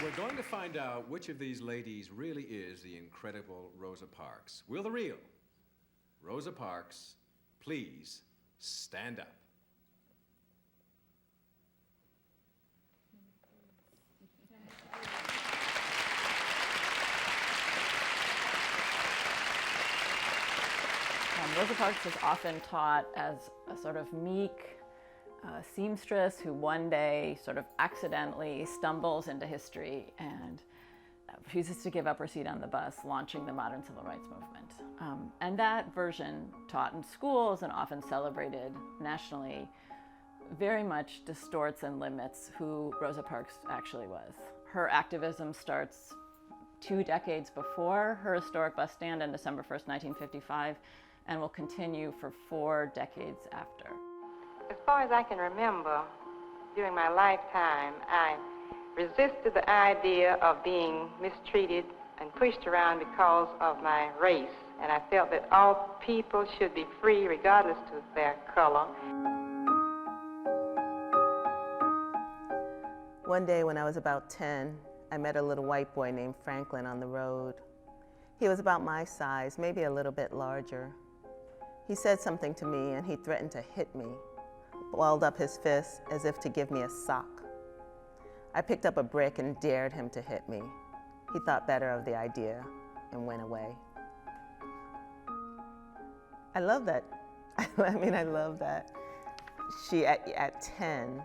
we're going to find out which of these ladies really is the incredible Rosa Parks. Will the real Rosa Parks please stand up? Rosa Parks is often taught as a sort of meek seamstress who one day sort of accidentally stumbles into history and refuses to give up her seat on the bus, launching the modern civil rights movement. And that version, taught in schools and often celebrated nationally, very much distorts and limits who Rosa Parks actually was. Her activism starts 2 decades before her historic bus stand on December 1st, 1955, and will continue for 4 decades after. As far as I can remember, during my lifetime, I resisted the idea of being mistreated and pushed around because of my race, and I felt that all people should be free regardless of their color. One day when I was about 10, I met a little white boy named Franklin on the road. He was about my size, maybe a little bit larger. He said something to me and he threatened to hit me, balled up his fist as if to give me a sock. I picked up a brick and dared him to hit me. He thought better of the idea and went away. I love that. I mean, I love that. She, at 10,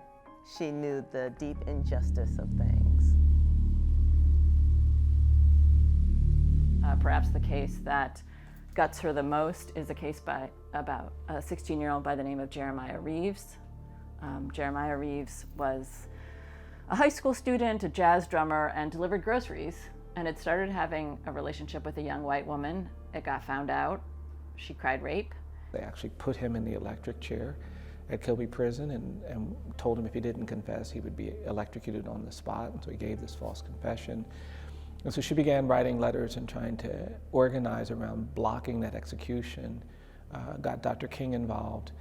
she knew the deep injustice of things. Perhaps the case that guts her the most is a case about a 16-year-old by the name of Jeremiah Reeves. Jeremiah Reeves was a high school student, a jazz drummer, and delivered groceries, and had started having a relationship with a young white woman. It got found out. She cried rape. They actually put him in the electric chair at Kilby Prison and told him if he didn't confess, he would be electrocuted on the spot, and so he gave this false confession. And so she began writing letters and trying to organize around blocking that execution, got Dr. King involved,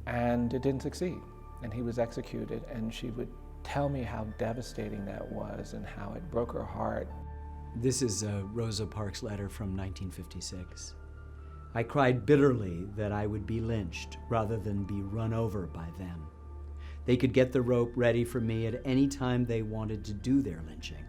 and it didn't succeed. And he was executed, and she would tell me how devastating that was and how it broke her heart. This is a Rosa Parks letter from 1956. I cried bitterly that I would be lynched rather than be run over by them. They could get the rope ready for me at any time they wanted to do their lynching.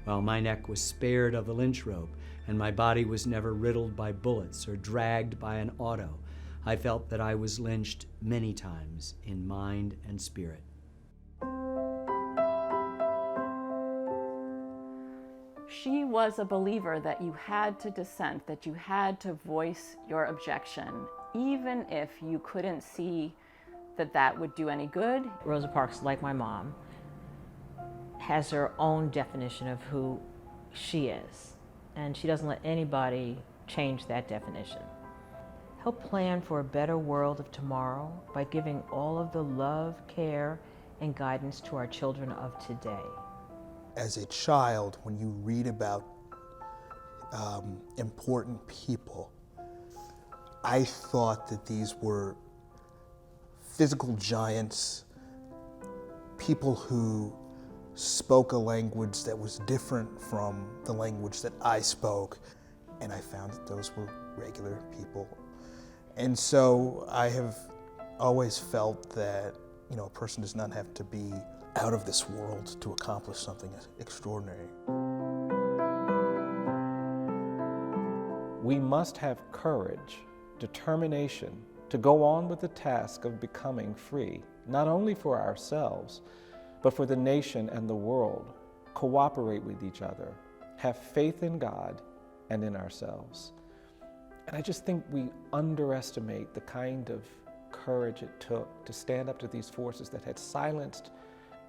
While my neck was spared of the lynch rope and my body was never riddled by bullets or dragged by an auto, I felt that I was lynched many times in mind and spirit. She was a believer that you had to dissent, that you had to voice your objection, even if you couldn't see that that would do any good. Rosa Parks, like my mom, has her own definition of who she is, and she doesn't let anybody change that definition. Help plan for a better world of tomorrow by giving all of the love, care, and guidance to our children of today. As a child, when you read about important people, I thought that these were physical giants, people who spoke a language that was different from the language that I spoke, and I found that those were regular people. And so I have always felt that, you know, a person does not have to be out of this world to accomplish something extraordinary. We must have courage, determination to go on with the task of becoming free, not only for ourselves, but for the nation and the world. Cooperate with each other, have faith in God and in ourselves. And I just think we underestimate the kind of courage it took to stand up to these forces that had silenced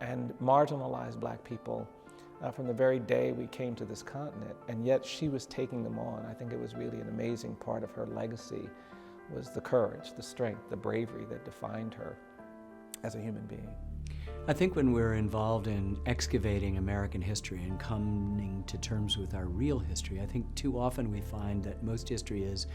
and marginalized Black people from the very day we came to this continent, and yet she was taking them on. I think it was really an amazing part of her legacy, was the courage, the strength, the bravery that defined her as a human being. I think when we're involved in excavating American history and coming to terms with our real history, I think too often we find that most history is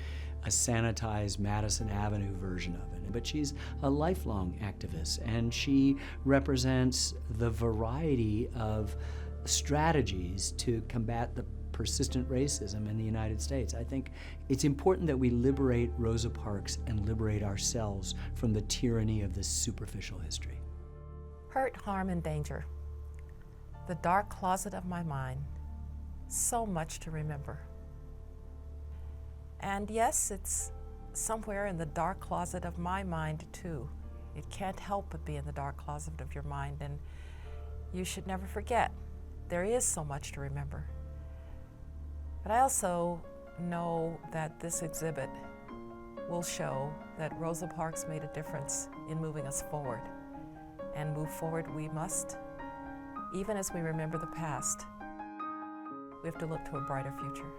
a sanitized Madison Avenue version of it. But she's a lifelong activist, and she represents the variety of strategies to combat the persistent racism in the United States. I think it's important that we liberate Rosa Parks and liberate ourselves from the tyranny of this superficial history. Hurt, harm, and danger. The dark closet of my mind. So much to remember. And yes, it's somewhere in the dark closet of my mind too. It can't help but be in the dark closet of your mind, and you should never forget. There is so much to remember. But I also know that this exhibit will show that Rosa Parks made a difference in moving us forward. And move forward we must. Even as we remember the past, we have to look to a brighter future.